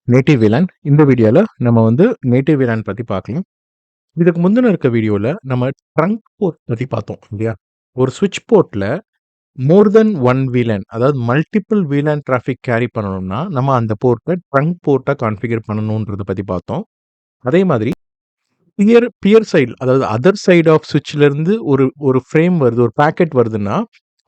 Native VLAN இந்த வீடியோல நம்ம வந்து நேட்டிவ் VLAN பத்தி பார்க்கலாம். இதுக்கு முந்தின இருக்க வீடியோல நம்ம ட்ரங்க் போர்ட் பத்தி பார்த்தோம் இல்லையா? ஒரு ஸ்விட்ச் போர்ட்ல மோர் தென் 1 VLAN அதாவது மல்டிபிள் VLAN டிராஃபிக் கேரி பண்ணணும்னா, நம்ம அந்த போர்ட்ட ட்ரங்க் போர்ட்டா கான்ஃபிகர் பண்ணணும்ன்றத பத்தி பார்த்தோம். அதே மாதிரி பியர் சைடு அதாவது அதர் சைடு ஆஃப் ஸ்விட்ச்ல இருந்து ஒரு ஒரு ஃப்ரேம் வருது, ஒரு பாக்கெட் வருதுன்னா,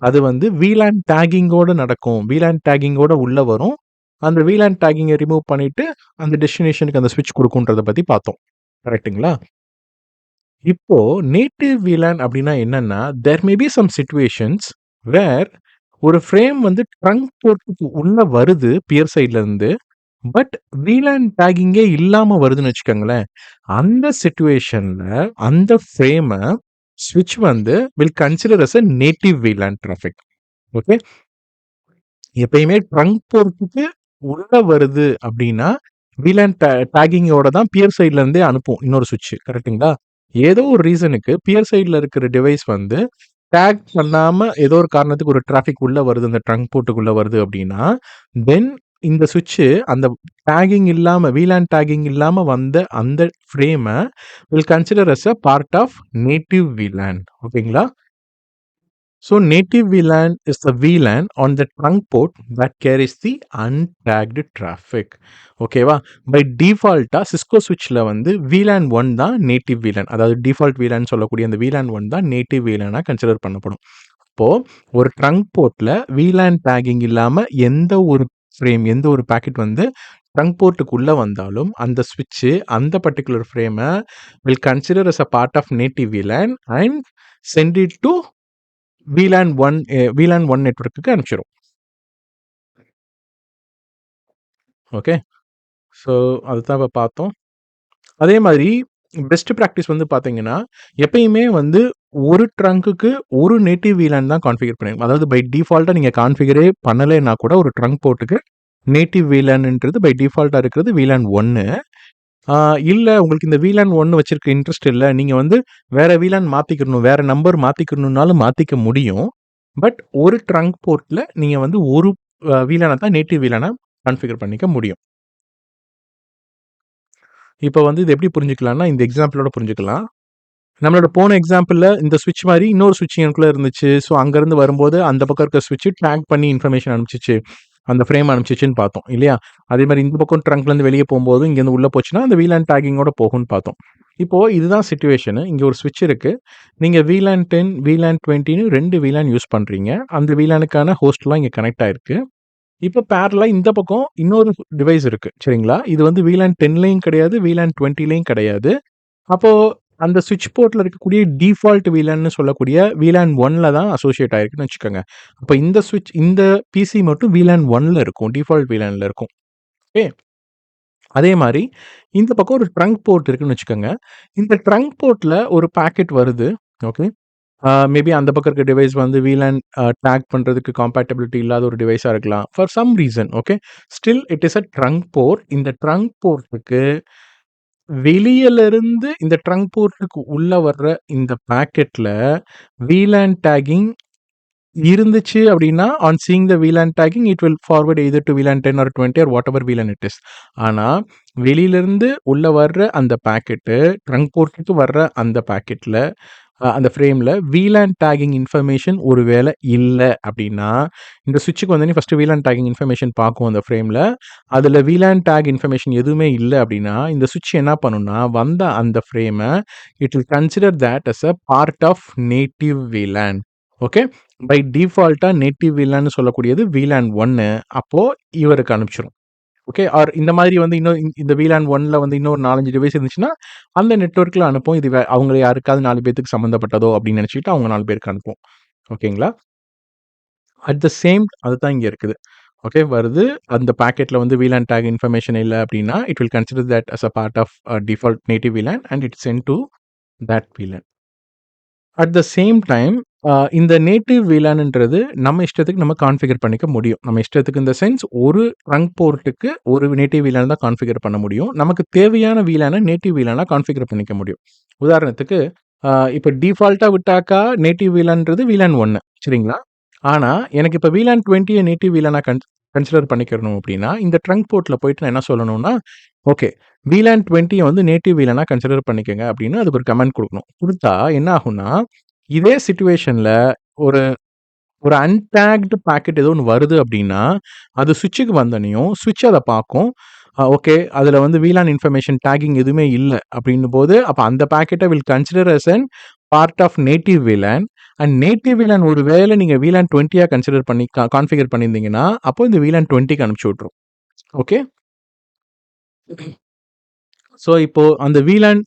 அது வந்து VLAN டேக்கிங்கோட நடக்கும். VLAN டேக்கிங்கோட உள்ள வரும். அந்த VLAN டேக்கிங்க ரிமூவ் பண்ணிட்டு, அந்த டெஸ்டினேஷனுக்கு அந்த ஸ்விட்ச் குடுக்கும்ன்றத பத்தி பார்த்தோம். கரெக்ட்டுங்களா? இப்போ நேட்டிவ் VLAN அப்டின்னா என்னன்னா, தேர் மே பி சம் சிட்யூவேஷன்ஸ் வேர் ஒரு ஃப்ரேம் வந்து ட்ரங்க் போர்ட்டுக்கு உள்ள வருது பியர் சைட்ல இருந்து. பட் VLAN டேக்கிங்கே இல்லாம வருதுன்னு வச்சுக்கோங்களேன். அந்த சிட்யூவேஷன்ல அந்த ஃப்ரேம ஸ்விட்ச் வந்து will consider as a native VLAN traffic. Okay. எப்பயுமே ட்ரங்க் போர்ட்டுக்கு உள்ள வருது அப்டின்னா, VLAN டேக்கிங்கோட தான் பியர் சைட்ல இருந்தே அனுப்பும் இன்னொரு ஸ்விட்ச். கரெக்ட்டுங்களா? ஏதோ ஒரு ரீசனுக்கு பியர் சைட்ல இருக்கிற டிவைஸ் வந்து டேக் பண்ணாம ஏதோ ஒரு காரணத்துக்கு ஒரு டிராஃபிக் உள்ள வருது. அந்த ட்ரங்க் போர்ட்டுக்குள்ள வருது அப்டின்னா, தென் இந்த ஸ்விட்ச் அந்த டேக்கிங் இல்லாம VLAN டேக்கிங் இல்லாம வந்த அந்த ஃப்ரேம will consider as a part of native VLAN. ஓகேங்களா? So native VLAN is the VLAN on the trunk port that carries the untagged traffic. ஓகேவா? பை டிஃபால்ட்டா சிஸ்கோ ஸ்விட்ச்ல வந்து VLAN 1 தான் நேட்டிவ் VLAN. அதாவது டிஃபால்ட் VLAN சொல்லக்கூடிய அந்த VLAN 1 தான் native VLAN-ஆ consider பண்ணப்படும். இப்போ ஒரு ட்ரங்க் போர்ட்ல VLAN டேக்கிங் இல்லாம எந்த ஒரு ஃப்ரேம், எந்த ஒரு பாக்கெட் வந்து ட்ரங்க் போர்ட்டுக்குள்ள வந்தாலும், அந்த ஸ்விட்ச் அந்த பர்ட்டிகுலர் ஃப்ரேம will consider as a part of native VLAN and send it to VLAN 1 நெட்வொர்க்குக்கு அனுப்பிச்சிரும். ஓகே. ஸோ அதுதான் இப்ப பார்த்தோம். அதே மாதிரி பெஸ்ட் பிராக்டிஸ் வந்து பார்த்தீங்கன்னா, எப்பயுமே வந்து ஒரு ட்ரங்க்குக்கு ஒரு நேட்டிவ் VLAN தான் கான்ஃபிகர் பண்ணிருக்கணும். அதாவது பை டிஃபால்ட்டா நீங்க கான்ஃபிகரே பண்ணலைன்னா கூட ஒரு ட்ரங்க் போர்ட்டுக்கு நேட்டிவ் VLANன்றது பை டிஃபால்ட்டா இருக்கிறது VLAN 1. இல்ல உங்களுக்கு இந்த VLAN 1 வச்சிருக்க இன்ட்ரெஸ்ட் இல்ல. நீங்க வந்து வேற VLAN மாத்திக்கிறணும், வேற நம்பர் மாத்திக்கிறணும்னாலும் மாத்திக்க முடியும். பட் ஒரு ட்ரங்க் போர்ட்ல நீங்க வந்து ஒரு VLAN தான் நேட்டிவ் VLAN-ஆ கான்ஃபிகர் பண்ணிக்க முடியும். இப்ப வந்து இது எப்படி புரிஞ்சுக்கலாம்னா, இந்த எக்ஸாம்பிளோட புரிஞ்சுக்கலாம். நம்மளோட போன எக்ஸாம்பிள்ல இந்த ஸ்விட்ச் மாரி இன்னொரு ஸ்விட்ச் எனக்குள்ள இருந்துச்சு. ஸோ அங்கருந்து வரும்போது அந்த பக்கம் இருக்க ஸ்விட்ச் டேக் பண்ணி இன்ஃபர்மேஷன் அனுப்பிச்சுச்சு. அந்த ஃப்ரேம் அனுப்பிச்சுச்சுன்னு பார்த்தோம் இல்லையா? அதே மாரி இந்த பக்கம் ட்ரங்க்லேருந்து வெளிய போம்போது இங்கேருந்து உள்ள போச்சுன்னா, அந்த VLAN டேக்கிங்கோட போகும்ன்னு பார்த்தோம். இப்போ இதுதான் சிட்யூவேஷனு. இங்க ஒரு ஸ்விட்ச் இருக்கு. நீங்க VLAN 10, VLAN 20ன்னு 2 VLAN யூஸ் பண்றீங்க. அந்த VLANக்கான ஹோஸ்ட்லாம் இங்க கனெக்ட் ஆயிருக்கு. இப்ப பேரலலா இந்த பக்கம் இன்னொரு டிவைஸ் இருக்கு. சரிங்களா? இது வந்து VLAN 10லயும் கிடையாது, VLAN 20லயும் கிடையாது. அப்போ அந்த ஸ்விட்ச் போர்ட்ல இருக்கக்கூடிய டிஃபால்ட் VLANன்னு சொல்லக்கூடிய VLAN 1ல தான் அசோசியேட் ஆயிருக்குன்னு வச்சுக்கோங்க. அப்ப இந்த பிசி மட்டும் VLAN 1ல இருக்கும். டிஃபால்ட் VLANல இருக்கும். ஓகே. அதே மாரி இந்த பக்கம் ஒரு ட்ரங்க் போர்ட் இருக்குன்னு வச்சுக்கோங்க. இந்த ட்ரங்க் போர்ட்ல ஒரு பாக்கெட் வருது. ஓகே. மேபி அந்த பக்கம் இருக்க டிவைஸ் வந்து VLAN டேக் பண்றதுக்கு காம்பேட்டபிலிட்டி இல்லாத ஒரு டிவைஸா இருக்கலாம். For some reason okay. Still it is a trunk port. இந்த ட்ரங்க் போர்ட்டுக்கு வெளியிலிருந்து இந்த ட்ரங்க் போர்ட்டுக்கு உள்ள வர்ற இந்த பாக்கெட்ல VLAN டேக்கிங் இருந்துச்சு அப்படின்னா, on seeing the VLAN tagging it will forward either to VLAN 10 or 20 or whatever VLAN it is. ஆனா, வெளியிலிருந்து உள்ள வர்ற அந்த பாக்கெட்டு, ட்ரங்க் போர்ட்டுக்கு வர்ற அந்த பாக்கெட்ல அந்த ஃப்ரேம்ல VLAN டேக்கிங் இன்ஃபர்மேஷன் ஒரு வேள இல்ல அப்படின்னா, இந்த ஸ்விட்சுக்கு வந்தோனே ஃபர்ஸ்ட்டு VLAN டேக்கிங் இன்ஃபர்மேஷன் பார்க்கும் அந்த ஃப்ரேம்ல. அதுல VLAN டேக் இன்ஃபர்மேஷன் எதுவுமே இல்ல அப்படின்னா, இந்த ஸ்விட்ச் என்ன பண்ணும்னா, வந்த அந்த ஃப்ரேம it will consider that as a part of native VLAN. Okay. By டிஃபால்ட்டா நேட்டிவ் VLANன்னு சொல்லக்கூடியது VLAN 1. அப்போ இவருக்கு அனுப்பிச்சிரும். ஓகே. ஆர் இந்த மாதிரி வந்து இன்னும் இந்த VLAN 1ல வந்து இன்னொரு 4, 5 டிவைஸ் இருந்துச்சுன்னா, அந்த நெட்வொர்க்ல அனுப்பும். இது அவங்க யாருக்காவது 4 பேத்துக்கு சம்மந்தப்பட்டதோ அப்படின்னு நெனச்சுக்கிட்டு அவங்க 4 பேருக்கு அனுப்பும். ஓகேங்களா? அட் த சேம் அதுதான் இங்க இருக்குது. ஓகே. வருது. அந்த பாக்கெட்ல வந்து VLAN டேக் இன்ஃபர்மேஷன் இல்ல அப்படின்னா, it will consider that as a part of default native VLAN and it sent to that VLAN. At the same time இந்த நேட்டிவ் VLANன்றது நம்ம இஷ்டத்துக்கு நம்ம கான்ஃபிகர் பண்ணிக்க முடியும். நம்ம இஷ்டத்துக்கு இன் த சென்ஸ் ஒரு ட்ரங்க் போர்ட்டுக்கு ஒரு நேட்டிவ் VLAN தான் கான்ஃபிகர் பண்ண முடியும். நமக்கு தேவையான VLAN-அ நேட்டிவ் VLAN-ஆ கான்ஃபிகர் பண்ணிக்க முடியும். உதாரணத்துக்கு இப்ப டிஃபால்ட்டா விட்டாக்கா நேட்டிவ் VLANன்றது VLAN 1 சரிங்களா? ஆனா எனக்கு இப்ப VLAN 20ய நேட்டிவ் VLAN-ஆ கன்சிடர் பண்ணிக்கிறணும் அப்படின்னா, இந்த ட்ரங்க் போர்ட்ல போயிட்டு நான் என்ன சொல்லணும்னா, ஓகே VLAN 20 வந்து நேட்டிவ் VLAN-ஆ கன்சிடர் பண்ணிக்கங்க அப்படின்னு அதுக்கு ஒரு கமெண்ட் குடுக்கணும். குடுத்தா என்ன ஆகும்னா, இதே சிட்யூவேஷன்ல ஒரு ஒரு அன்டேக்டு பாக்கெட் ஏதோ ஒண்ணு வருது அப்படின்னா, அது ஸ்விட்சுக்கு வந்தோனயும், ஸ்விட்ச் அத பாக்கும். ஓகே அதுல வந்து VLAN இன்ஃபர்மேஷன் டேக்கிங் எதுவுமே இல்ல அப்படின்னும்போது, அப்ப அந்த பாக்கெட்ட will consider as an part of native VLAN. And native VLAN ஒரு வேள நீங்க VLAN 20-ஆ கன்சிடர் பண்ணி கான்ஃபிகர் பண்ணியிருந்தீங்கன்னா, அப்போ இந்த VLAN 20க்கு அனுப்பிச்சு விட்டுரும். ஓகே. ஸோ இப்போ அந்த VLAN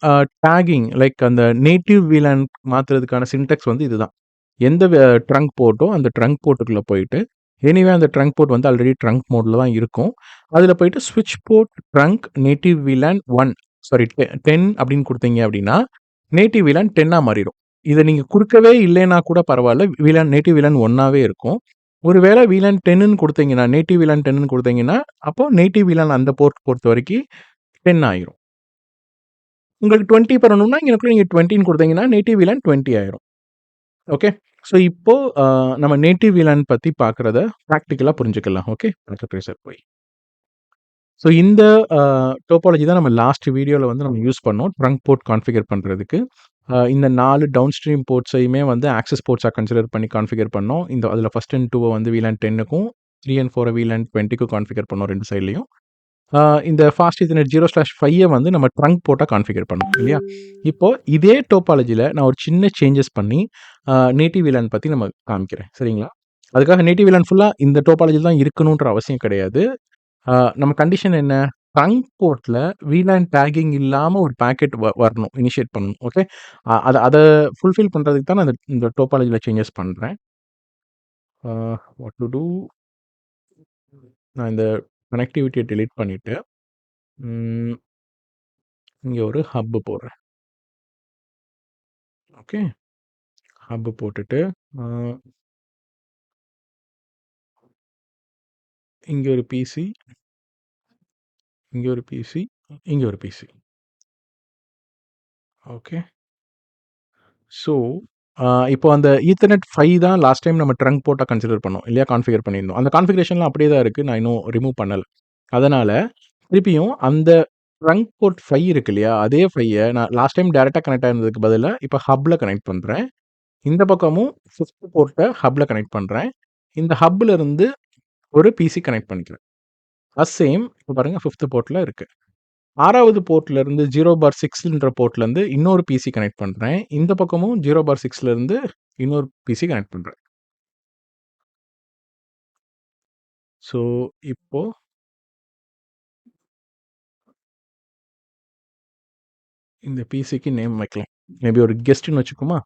டேக்கிங் லைக் அந்த நேட்டிவ் VLAN மாத்துறதுக்கான சின்டாக்ஸ் வந்து இதுதான். எந்த ட்ரங்க் போர்ட்டோ அந்த ட்ரங்க் போர்ட்டுக்குள்ள போயிட்டு, எனிவே அந்த ட்ரங்க் போர்ட் வந்து ஆல்ரெடி ட்ரங்க் மோட்ல தான் இருக்கும். அதுல போயிட்டு ஸ்விட்ச் port trunk native VLAN 1 sorry 10 அப்படின்னு குடுத்தீங்க அப்படின்னா, நேட்டிவ் VLAN 10ஆ மாறிரும். இத நீங்க குடுக்கவே இல்லைன்னா கூட பரவால்ல. நேட்டிவ் VLAN 1ஆவே இருக்கும். ஒருவேள VLAN 10ன்னு குடுத்தீங்கன்னா, நேட்டிவ் VLAN 10ன்னு குடுத்தீங்கன்னா, அப்போ நேட்டிவ் VLAN அந்த போர்ட் பொறுத்தவரைக்கும் 10 ஆயிரும். உங்களுக்கு 20 பண்ணணும்னா, இங்க நீங்க 20ன்னு குடுத்தீங்கன்னா, நேட்டிவ் VLAN 20 ஆயிரும். ஓகே. ஸோ இப்போ நம்ம நேட்டிவ் VLAN பத்தி பார்க்கிறத பிராக்டிகலா புரிஞ்சுக்கலாம். ஓகே. ட்ரேசர் போய். ஸோ இந்த டோபாலஜி தான் நம்ம லாஸ்ட் வீடியோல வந்து நம்ம யூஸ் பண்ணோம். ட்ரங்க் போர்ட் கான்ஃபிகர் பண்றதுக்கு. இந்த 4 டவுன் ஸ்ட்ரீம் போர்ட்ஸையுமே வந்து ஆக்சஸ் போர்ட்ஸா கன்சிடர் பண்ணி கான்ஃபிகர் பண்ணோம். அதில ஃபர்ஸ்ட் அண்ட் 2 வந்து VLAN 10க்கும் 3 அண்ட் 4 VLAN 20க்கும் கான்ஃபிகர் பண்ணோம் 2 சைட்லயும். இந்த ஃபாஸ்ட் ஈத்தர்நெட் 0/5 வந்து நம்ம ட்ரங்க் போர்ட்டா கான்ஃபிகர் பண்ணோம் இல்லையா? இப்போ இதே டோபாலஜில நான் ஒரு சின்ன சேஞ்சஸ் பண்ணி நேட்டிவ் VLAN பத்தி நம்ம காமிக்கிறேன். சரிங்களா? அதுக்காக நேட்டிவ் VLAN ஃபுல்லா இந்த டோபாலஜில தான் இருக்கணுன்ற அவசியம் கிடையாது. நம்ம கண்டிஷன் என்ன? ட்ரங்க் போர்ட்ல VLAN டேக்கிங் இல்லாம ஒரு பாக்கெட் வரணும். இனிஷியேட் பண்ணணும். ஓகே. அத ஃபுல்ஃபில் பண்றதுக்கு தான் நான் இந்த டோபாலஜில சேஞ்சஸ் பண்றேன். What to do? நான் இந்த கனெக்டிவிட்டிய டெலீட் பண்ணிட்டு, ம் இங்க ஒரு ஹப் போடுறேன். ஓகே. ஹப் போட்டுட்டு, அ இங்க ஒரு பிசி, இங்க ஒரு பிசி, இங்க ஒரு பிசி. ஓகே. ஸோ, இப்போ அந்த ஈத்தர்நெட் 5 தான் லாஸ்ட் டைம் நம்ம ட்ரங்க் போர்ட்டா கன்சிடர் பண்ணோம் இல்லையா? கான்ஃபிகர் பண்ணியிருந்தோம். அந்த கான்ஃபிகரேஷன்லாம் அப்படியே தான் இருக்கு. நான் இன்னும் ரிமூவ் பண்ணல. அதனால திருப்பியும் அந்த ட்ரங்க் போர்ட் 5 இருக்கு இல்லையா? அதே 5 நான் லாஸ்ட் டைம் டைரக்ட்டா கனெக்ட் ஆயிருந்ததுக்கு பதிலா, இப்ப ஹப்ல கனெக்ட் பண்றேன். இந்த பக்கமும் 5த் போர்ட்ட ஹப்ல கனெக்ட் பண்றேன். இந்த ஹப்ல இருந்து ஒரு பிசி கனெக்ட் பண்ணிக்கிறேன். சேம் இப்ப பாருங்க 5த் போர்ட்ல இருக்கு. 6வது போர்ட்ல இருந்து 0/6ன்ற போர்ட்ல இருந்து இன்னொரு பிசி கனெக்ட் பண்றேன். இந்த பக்கமும் 0/6ல இருந்து இன்னொரு பிசி கனெக்ட் பண்றேன். ஸோ, இப்போ இந்த பிசிக்கு நேம் வைக்கலாம். மேபி ஒரு கெஸ்ட்ன்னு வச்சுக்குமா?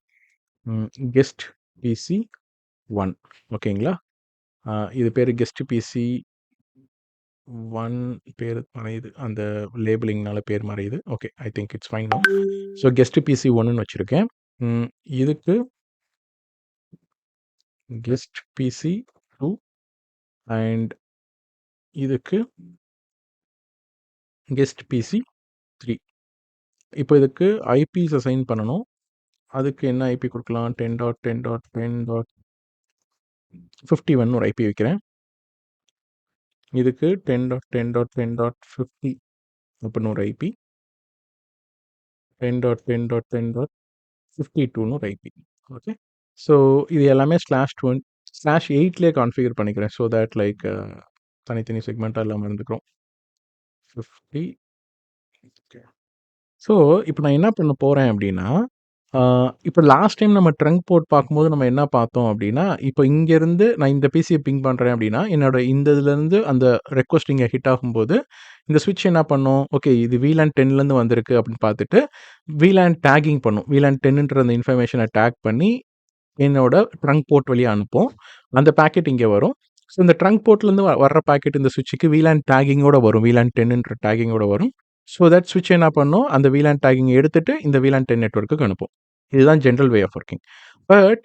கெஸ்ட் பிசி 1 ஓகேங்களா? இது பேரு கெஸ்ட் பிசி 1 பேரு மறையுது. அந்த லேபிளிங்னால பேர் மறையுது. Okay. I think it's fine now. So, guest PC 1ன்னு வச்சிருக்கேன். இதுக்கு கெஸ்ட் பிசி 2 அண்ட் இதுக்கு கெஸ்ட் பிசி 3. இப்போ இதுக்கு ஐபிஸ் அசைன் பண்ணணும். அதுக்கு என்ன ஐபி குடுக்கலாம்? 10.10.10.51 ஒரு ஐபி வைக்கிறேன். இதுக்கு 10.10.10.50 அப்படின்னு ஒரு ஐபி. 10.10.10.52ன்னு ஒரு ஐபி. ஓகே. ஸோ, இது எல்லாமே /8லயே கான்ஃபிகர் பண்ணிக்கிறேன். ஸோ தட் லைக் தனித்தனி செக்மெண்ட்டா இல்லாம இருந்துக்கும். 50 ஓகே. ஸோ, இப்போ நான் என்ன பண்ண போறேன் அப்படின்னா, இப்போ லாஸ்ட் டைம் நம்ம ட்ரங்க் போர்ட் பார்க்கும்போது நம்ம என்ன பார்த்தோம் அப்படின்னா, இப்போ இங்கேருந்து நான் இந்த பிசிய பிங் பண்றேன் அப்படின்னா, என்னோட இந்த இதுலேருந்து அந்த ரெக்வெஸ்ட் இங்க ஹிட் ஆகும்போது, இந்த ஸ்விட்ச் என்ன பண்ணும்? ஓகே இது VLAN 10லேருந்து வந்திருக்கு அப்படின்னு பார்த்துட்டு, VLAN டேக்கிங் பண்ணும். VLAN 10ன்ற அந்த இன்ஃபர்மேஷன டேக் பண்ணி, என்னோட ட்ரங்க் போர்ட் வழியா அனுப்பும். அந்த பாக்கெட் இங்க வரும். ஸோ, இந்த ட்ரங்க் போர்ட்லேருந்து வர்ற பாக்கெட் இந்த ஸ்விட்சுக்கு VLAN டேக்கிங்கோட வரும். VLAN 10ன்ற டேக்கிங்கோட வரும். ஸோ தட் ஸ்விட்ச் என்ன பண்ணும்? அந்த VLAN டேக்கிங் எடுத்துட்டு இந்த VLAN 10 நெட்வொர்க்குக்கு அனுப்பும். இதுதான் general way of working. But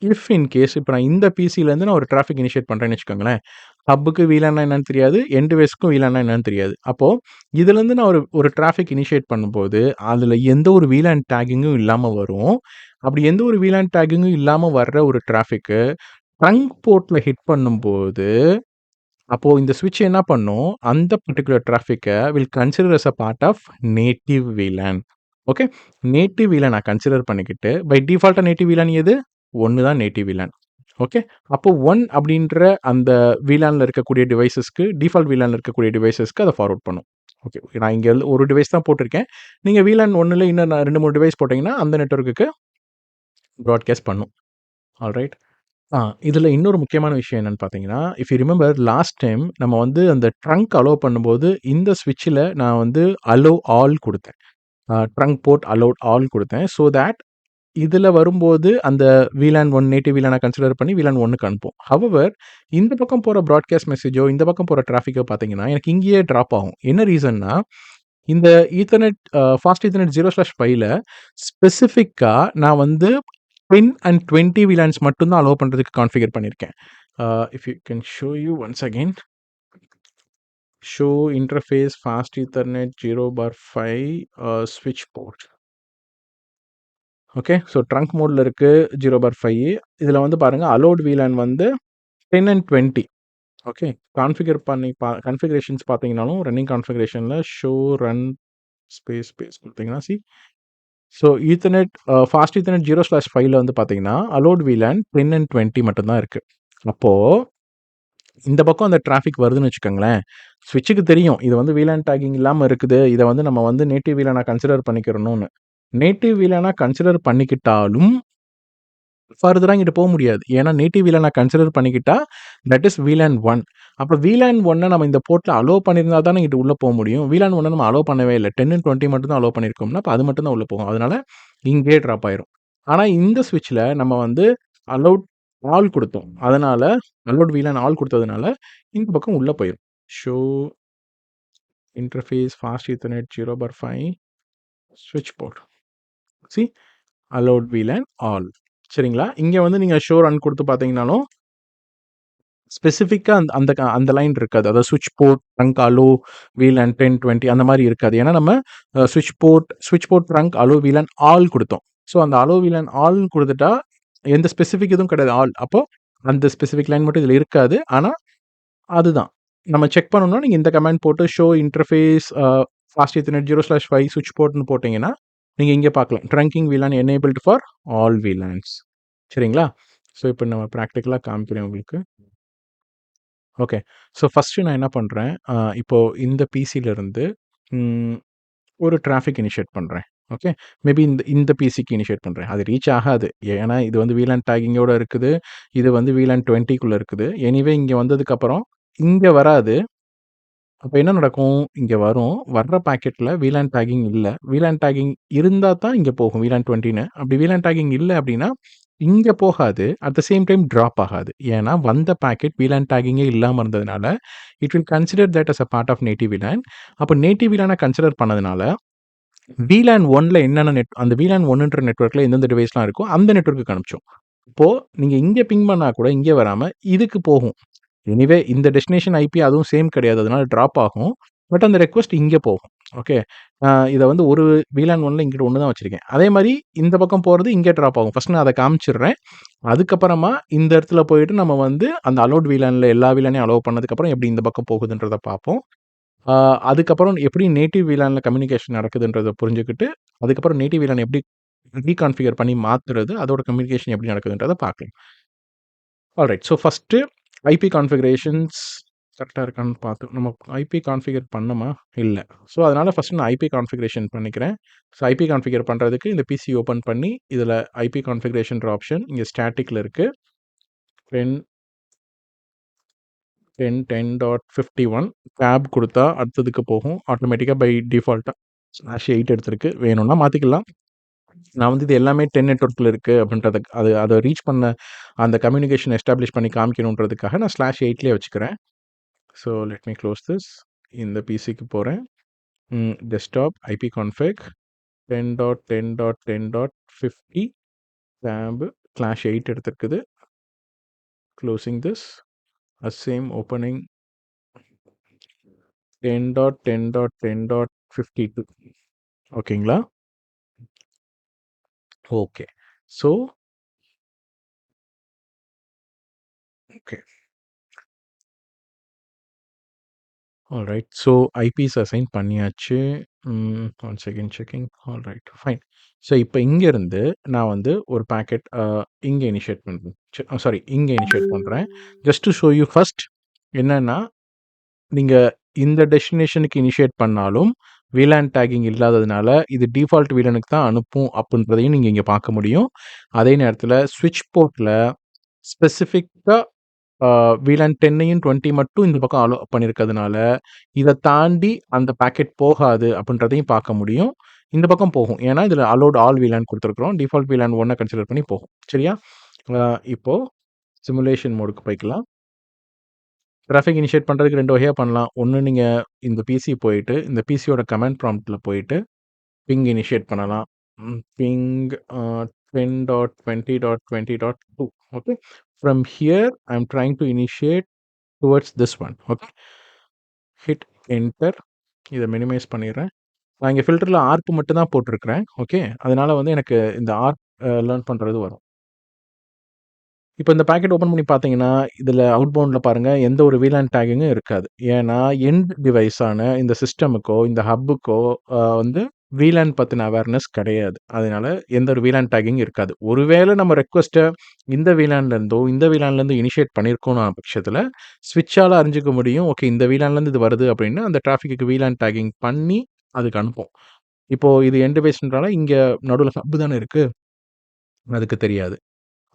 if in case இப்போ நான் இந்த பிசிலேருந்து நான் ஒரு டிராஃபிக் இனிஷியேட் பண்றேன்னு வச்சுக்கோங்களேன். ஹப்புக்கு VLANனா என்னன்னு தெரியாது. எண்ட் டிவைஸ்க்கும் VLANனா என்னன்னு தெரியாது. அப்போ இதுலேருந்து நான் ஒரு டிராஃபிக் இனிஷியேட் பண்ணும்போது, அதில எந்த ஒரு VLAN டேக்கிங்கும் இல்லாம வரும். அப்படி எந்த ஒரு VLAN டேக்கிங்கும் இல்லாம வர்ற ஒரு டிராஃபிக்கு ட்ரங்க் போர்ட்ல ஹிட் பண்ணும்போது, அப்போ இந்த ஸ்விட்ச் என்ன பண்ணும், அந்த பர்ட்டிகுலர் டிராஃபிக்க will consider as a part of native VLAN. Okay. Native VLAN நான் கன்சிடர் பண்ணிக்கிட்டு, பை டிஃபால்ட்டா நேட்டிவ் VLAN எது? 1 தான் நேட்டிவ் VLAN. ஓகே. அப்போ 1 அப்படின்ற அந்த VLANல இருக்கக்கூடிய டிவைஸஸ்க்கு, டிஃபால்ட் VLANல இருக்கக்கூடிய டிவைஸஸ்க்கு அத ஃபார்வர்ட் பண்ணும். ஓகே. நான் இங்க ஒரு டிவைஸ் தான் போட்டிருக்கேன். நீங்க VLAN 1ல இன்னும் 2, 3 டிவைஸ் போட்டீங்கன்னா, அந்த நெட்வொர்க்குக்கு ப்ராட்காஸ்ட் பண்ணும். ஆல்ரைட். ஆ இதுல இன்னொரு முக்கியமான விஷயம் என்னன்னு பார்த்தீங்கன்னா, if you remember last time நம்ம வந்து அந்த ட்ரங்க் அலோவ் பண்ணும்போது, இந்த ஸ்விட்ச்ல நான் வந்து அலோவ் ஆல் குடுத்தேன். ட்ரங்க் போர்ட் அலோவ் ஆல் குடுத்தேன். ஸோ தட் இதுல வரும்போது அந்த VLAN 1 நேட்டிவ் VLAN கன்சிடர் பண்ணி VLAN 1க்கு அனுப்பும். ஹவெவர் இந்த பக்கம் போற பிராட்காஸ்ட் மெசேஜோ, இந்த பக்கம் போற டிராஃபிக்கோ பார்த்தீங்கன்னா, எனக்கு இங்கேயே டிராப் ஆகும். என்ன ரீசன்னா, இந்த ஈத்தர்நெட் ஃபாஸ்ட் ஈத்தர்நெட் 0/5ல ஸ்பெசிஃபிக்கா நான் வந்து 10 அண்ட் 20 VLANs மட்டும் தான் அலோவ் பண்றதுக்கு கான்ஃபிகர் பண்ணியிருக்கேன். If you can show you once again. Show interface fast ethernet 0/5 ஸ்விட்ச் போர்ட். ஓகே. ஸோ ட்ரங்க் மோட்ல இருக்கு 0/5. இதுல வந்து பாருங்க அலோவ்ட் VLAN வந்து 10 அண்ட் 20. ஓகே. கான்ஃபிகர் பண்ணி கான்ஃபிகரேஷன்ஸ் பார்த்தீங்கனாலும் ரன்னிங் கான்ஃபிகரேஷன்ல ஷோ ரன் ஸ்பேஸ் குடுத்தீங்கன்னா ஸோ ஈத்தர்நெட் ஃபாஸ்ட் ஈத்தர்நெட் 0/5ல வந்து பார்த்தீங்கன்னா, அலோவ்ட் VLAN 10 அண்ட் 20 மட்டும் தான் இருக்கு. அப்போ இந்த பக்கம் அந்த டிராஃபிக் வருதுன்னு வச்சுக்கோங்களேன், ஸ்விட்சுக்கு தெரியும். இது வந்து VLAN டேக்கிங் இல்லாம இருக்குது. இத வந்து நம்ம வந்து நேட்டிவ் VLAN கன்சிடர் பண்ணிக்கிறணும்னு. நேட்டிவ் VLAN கன்சிடர் பண்ணிக்கிட்டாலும் ஃபர்தரா இங்கிட்டு போ முடியாது. ஏன்னா நேட்டிவ் VLAN கன்சிடர் பண்ணிக்கிட்டா, தட் இஸ் VLAN 1. அப்ப VLAN 1 நம்ம இந்த போர்ட்ல அலோவ் பண்ணியிருந்தா தானே இங்கிட்டு உள்ள போ முடியும். VLAN 1 நம்ம அலோவ் பண்ணவே இல்ல. 10 அண்ட் 20 மட்டும் தான் அலோவ் பண்ணியிருக்கோம்னா, அப்ப அது மட்டும் தான் உள்ள போகும். அதனால இங்கேயே ட்ராப் ஆயிரும். ஆனா இந்த ஸ்விட்ச்ல நம்ம வந்து அலோவ்ட் ஆல் குடுத்தோம். அதனால அலோவ்ட் VLAN ஆல் குடுத்ததுனால, இந்த பக்கம் உள்ள போயிரும். ஷோ இன்டர்ஃபேஸ் ஃபாஸ்ட் ஈத்தர்நெட் 0/5 ஸ்விட்ச் port. See allowed VLAN all. சரிங்களா? இங்க வந்து நீங்க ஷோ ரன் குடுத்து பார்த்தீங்கனாலும், ஸ்பெசிஃபிக்கா அந்த லைன் இருக்காது. அதாவது ஸ்விட்ச் போர்ட், ட்ரங்க் அலோ, VLAN 10, 20 அந்த மாரி இருக்காது. ஏன்னா நம்ம ஸ்விட்ச் port trunk allow VLAN all குடுத்தோம். ஸோ அந்த அலோ VLAN ஆல் குடுத்துட்டா, எந்த ஸ்பெசிஃபிக் எதுவும் கிடையாது. ஆல். அப்போ அந்த ஸ்பெசிஃபிக் லைன் மட்டும் இதுல இருக்காது. ஆனா அதுதான். நம்ம செக் பண்ணணும்னா, நீங்க இந்த கமாண்ட் போட்டு ஷோ இன்டர்ஃபேஸ் ஃபாஸ்ட் ஈத்தர்நெட் 0/5 ஸ்விட்ச் போர்ட்ன்னு போட்டீங்கன்னா, நீங்க இங்க பார்க்கலாம். Trunking VLAN enabled for all VLANs. சரிங்களா? ஸோ இப்போ நம்ம பிராக்டிகலா காமிக்கிறேன் உங்களுக்கு. ஓகே. ஸோ ஃபர்ஸ்ட்டு நான் என்ன பண்றேன், இப்போ இந்த பிசிலருந்து ம் ஒரு டிராஃபிக் இனிஷியேட் பண்றேன். ஓகே. மேபி இந்த இந்த பிசிக்கு இனிஷியேட் பண்றேன். அது ரீச் ஆகாது. ஏன்னா இது வந்து VLAN டேக்கிங்கோட இருக்குது. இது வந்து VLAN 20க்குள்ள இருக்குது. எனிவே இங்க வந்ததுக்கப்புறம் இங்க வராது. அப்ப என்ன நடக்கும்? இங்க வரும். வர்ற பாக்கெட்ல VLAN டேக்கிங் இல்ல. VLAN டேக்கிங் இருந்தா தான் இங்க போகும் VLAN 20ன்னு. அப்படி VLAN டேக்கிங் இல்ல அப்படின்னா, இங்க போகாது. At the same time drop ஆகாது. ஏன்னா வந்த பாக்கெட் VLAN டேக்கிங்கே இல்லாம இருந்ததுனால, it will consider that as a part of native VLAN. அப்ப நேட்டிவ் VLAN கன்சிடர் பண்ணதுனால, VLAN 1ல என்னென்ன அந்த VLAN 1ன்ற நெட்வொர்க்ல எந்தெந்த டிவைஸ்லாம் இருக்கோ, அந்த நெட்வொர்க்குக்கு அனுப்பிச்சோம். இப்போ நீங்க இங்க பிங் பண்ணா கூட இங்க வராம இதுக்கு போகும். எனிவே இந்த டெஸ்டினேஷன் ஐபி அதுவும் சேம் கிடையாது. அதனால டிராப் ஆகும். பட் அந்த ரெக்வெஸ்ட் இங்க போகும். ஓகே. இத வந்து ஒரு VLAN 1ல இங்கிட்டு 1 தான் வச்சிருக்கேன். அதே மாரி இந்த பக்கம் போறது இங்க டிராப் ஆகும். ஃபர்ஸ்ட் நான் அத காமிச்சிடுறேன். அதுக்கப்புறமா இந்த இடத்துல போயிட்டு நம்ம வந்து அந்த அலோவ்ட் VLANல எல்லா VLAனையும் அலோவ் பண்ணதுக்கப்புறம் எப்படி இந்த பக்கம் போகுதுன்றத பார்ப்போம். ஆ அதுக்கப்புறம் எப்படி நேட்டிவ் VLAன்ல கம்யூனிகேஷன் நடக்குதுன்றத புரிஞ்சுக்கிட்டு, அதுக்கப்புறம் நேட்டிவ் VLAன் எப்படி ரீகான்ஃபிகர் பண்ணி மாத்துறது, அதோட கம்யூனிகேஷன் எப்படி நடக்குதுன்றத பார்க்கலாம். Alright. So first IP configurations கரெக்ட்டா இருக்கான்னு பார்த்து நம்ம ஐபி கான்ஃபிகர் பண்ணோமா? இல்ல. ஸோ அதனால ஃபர்ஸ்ட் நான் ஐபி கான்ஃபிகரேஷன் பண்ணிக்கிறேன். ஸோ ஐபி கான்ஃபிகர் பண்றதுக்கு இந்த பிசி ஓப்பன் பண்ணி, இதுல ஐபி கான்ஃபிகரேஷன்ற ஆப்ஷன் இங்க ஸ்டாட்டிக்ல இருக்கு. 10 10.10.51 டேப் குடுத்தா அடுத்ததுக்கு போகும். ஆட்டோமேட்டிக்கா பை டிஃபால்ட்டா /8 எடுத்திருக்கு. வேணும்னா மாத்திக்கலாம். நான் வந்து இது எல்லாமே 10 நெட்வொர்க்ல இருக்கு அப்படின்றத அத ரீச் பண்ண அந்த கம்யூனிகேஷன் எஸ்டாப்ளிஷ் பண்ணி காமிக்கணுன்றதுக்காக நான் /8லயே வச்சுக்கிறேன். So let me close this. இந்த பிசிக்கு போறேன். டெஸ்க்டாப் ஐபி கான்ஃபிக் 10.10.10.50 டேப் /8 எடுத்திருக்குது. Closing this. சேம் ஓப்பனிங் 10.10.10.52 ஓகேங்களா? Okay. So okay. Alright. So IPs assign பண்ணியாச்சு. One second checking. Alright, fine. So இப்ப இங்கேருந்து நான் வந்து ஒரு பாக்கெட் இங்க இனிஷியேட் பண்றேன். சாரி, இங்க இனிஷியேட் பண்றேன். Just to show you first என்னன்னா, நீங்க இந்த டெஸ்டினேஷனுக்கு இனிஷியேட் பண்ணாலும் VLAN டேக்கிங் இல்லாததுனால, இது டிஃபால்ட் VLANக்கு தான் அனுப்பும் அப்டின்றதையும் நீங்க இங்க பார்க்க முடியும். அதே நேரத்தில ஸ்விட்ச் போர்ட்ல ஸ்பெசிஃபிக்கா VLAN 10யும் 20 மட்டும் இந்த பக்கம் அலோ பண்ணியிருக்கிறதுனால, இத தாண்டி அந்த பாக்கெட் போகாது அப்டின்றதையும் பார்க்க முடியும். இந்த பக்கம் போகும். ஏன்னா, இதில அலோட் ஆல் VLAN குடுத்துருக்கிறோம். டிஃபால்ட் VLAN 1 கன்சிடர் பண்ணி போகும். சரியா? இப்போ சிமுலேஷன் மோடுக்கு போய்க்கலாம். டிராஃபிக் இனிஷியேட் பண்றதுக்கு 2 வகையா பண்ணலாம். ஒண்ணு நீங்க இந்த பிசி போயிட்டு, இந்த பிசியோட கமாண்ட் ப்ராம்ப்ட்ல போயிட்டு, பிங் இனிஷியேட் பண்ணலாம். Ping 10.20.20.2 okay. From here I am trying to initiate towards this one. Okay. Hit enter. இத மினிமைஸ் பண்ணிடுறேன். நான் இங்க ஃபில்டர்ல ஆர்ப் மட்டும் தான் போட்டிருக்கிறேன். ஓகே. அதனால வந்து எனக்கு இந்த ஆர்ப் லேர்ன் பண்றது வரும். இப்ப இந்த பாக்கெட் ஓப்பன் பண்ணி பார்த்தீங்கன்னா, இதில அவுட்பவுண்ட்ல பாருங்க எந்த ஒரு VLAN டேக்கிங்கும் இருக்காது. ஏன்னா, எண்ட் டிவைஸான இந்த சிஸ்டமுக்கோ, இந்த ஹப்புக்கோ வந்து VLAN பத்தின அவேர்னஸ் கிடையாது. அதனால எந்த ஒரு VLAN டேக்கிங் இருக்காது. ஒருவேளை நம்ம ரெக்வெஸ்ட்ட இந்த VLANலேருந்தோ, இந்த VLANலேருந்து இனிஷியேட் பண்ணியிருக்கோம்னா பட்சத்தில, ஸ்விட்சால அறிஞ்சுக்க முடியும். ஓகே, இந்த VLANலேருந்து இது வருது அப்படின்னு அந்த டிராஃபிக்குக்கு VLAN டேக்கிங் பண்ணி அதுக்கு அனுப்பும். இப்போ இது எண்ட் டிவைஸ்ன்றனால இங்க நடுவுல ஹப் தானே இருக்கு. அதுக்கு தெரியாது.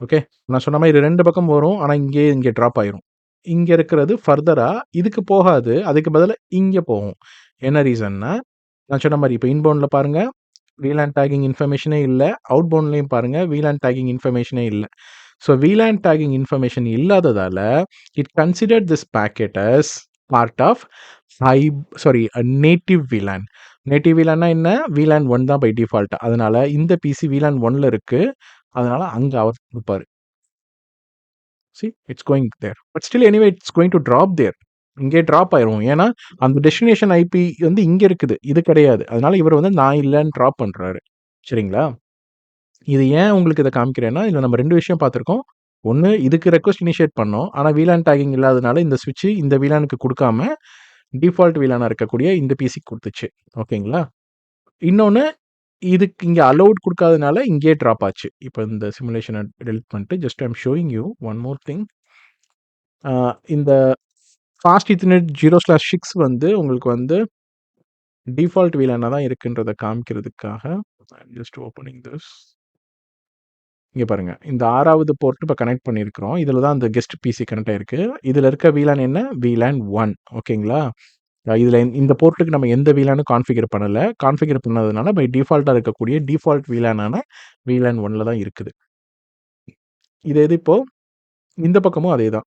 ஓகே. நான் சொன்ன மாரி 2 பக்கம் வரும். ஆனா, இங்க ட்ராப் ஆயிரும். இங்க இருக்கிறது ஃபர்தரா இதுக்கு போகாது. அதுக்கு பதிலா இங்க போகும். என்ன ரீசன்னா, நான் சொன்ன மாரி இப்ப இன்பவுண்ட்ல பாருங்க, VLAN டேக்கிங் இன்ஃபர்மேஷனே இல்ல. அவுட்பவுண்ட்லயும் பாருங்க, VLAN டேக்கிங் இன்ஃபர்மேஷனே இல்ல. ஸோ VLAN டேக்கிங் இன்ஃபர்மேஷன் இல்லாததால, it considered this packet as part of native VLAN. நேட்டிவ் VLAன்னா என்ன? VLAN 1 தான் பை டிஃபால்ட். அதனால இந்த பிசி VLAN 1ல இருக்கு. அதனால அங்க அவர் குடுப்பாரு. See, it's going there. But still anyway, it's going to drop there. இங்கே ட்ராப் ஆயிரும். ஏன்னா, அந்த டெஸ்டினேஷன் ஐபி வந்து இங்க இருக்குது. இது கிடையாது. அதனால இவர் வந்து நான் இல்லன்னு ட்ராப் பண்றாரு. சரிங்களா? இது ஏன் உங்களுக்கு இத காமிக்கிறேன்னா, இதுல நம்ம 2 விஷயம் பார்த்திருக்கோம். ஒண்ணு இதுக்கு ரெக்வெஸ்ட் இனிஷியேட் பண்ணோம். ஆனா VLAN டேக்கிங் இல்லாதனால இந்த ஸ்விட்ச் இந்த VLANக்கு குடுக்காம, டிஃபால்ட் VLAனா இருக்கக்கூடிய இந்த பிசிக்கு குடுத்துச்சு. ஓகேங்களா? இன்னொன்னு இதுக்கு இங்க அலோவ்ட் குடுக்காதனால இங்கேயே ட்ராப் ஆச்சு. இப்ப இந்த சிமுலேஷன டெலீட் பண்ணிட்டு just I am showing you one more thing. இந்த ஃபாஸ்ட் ஈத்தர்நெட் 0/6 வந்து உங்களுக்கு வந்து டிஃபால்ட் VLAனா தான் இருக்குன்றத காமிக்கிறதுக்காக ஜஸ்ட் ஓப்பனிங் திஸ். இங்க பாருங்க. இந்த 6வது போர்ட் இப்ப கனெக்ட் பண்ணியிருக்கிறோம். இதுல தான் அந்த கெஸ்ட் பிசி கனெக்ட் ஆயிருக்கு. இதுல இருக்க VLAN என்ன? VLAN 1 ஓகேங்களா? இதுல இந்த போர்ட்டுக்கு நம்ம எந்த VLAனும் கான்ஃபிகர் பண்ணல. கான்ஃபிகர் பண்ணாததுனால பை டிஃபால்ட்டா இருக்கக்கூடிய டிஃபால்ட் VLAனான VLAN 1ல தான் இருக்குது. இது இப்போ இந்த பக்கமும் அதே தான்.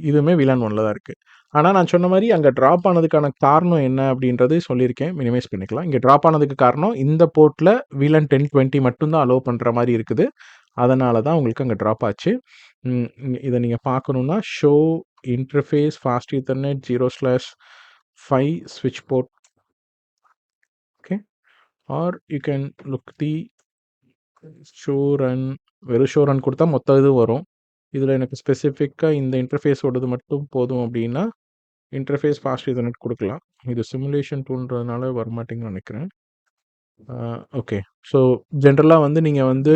இதுவுமே VLAN 1ல தான் இருக்கு. ஆனா நான் சொன்ன மாரி அங்க ட்ராப் ஆனதுக்கான காரணம் என்ன அப்படின்றது சொல்லியிருக்கேன். மினிமைஸ் பண்ணிக்கலாம். இங்க ட்ராப் ஆனதுக்கு காரணம் இந்த போர்ட்ல VLAN 10, 20 மட்டும் தான் அலோவ் பண்ற மாரி இருக்குது. அதனால தான் உங்களுக்கு அங்க ட்ராப் ஆச்சு. இத நீங்க பார்க்கணும்னா ஷோ இன்டர்ஃபேஸ் ஃபாஸ்ட் ஈத்தர்நெட் 0/5 ஸ்விட்ச் port. Okay. Or you can look the show run. வெறும் ஷோ ரன் குடுத்தா மொத்த இது வரும். இதுல எனக்கு ஸ்பெசிஃபிக்கா இந்த இன்டர்ஃபேஸோடது மட்டும் போதும் அப்படின்னா, இன்டர்ஃபேஸ் ஃபாஸ்ட் ஈத்தர்நெட் குடுக்கலாம். இது சிமுலேஷன் டூல்ன்றதுனால வரமாட்டேங்குதுன்னு நெனைக்கிறேன். ஓகே. ஸோ ஜென்ரலா வந்து நீங்க வந்து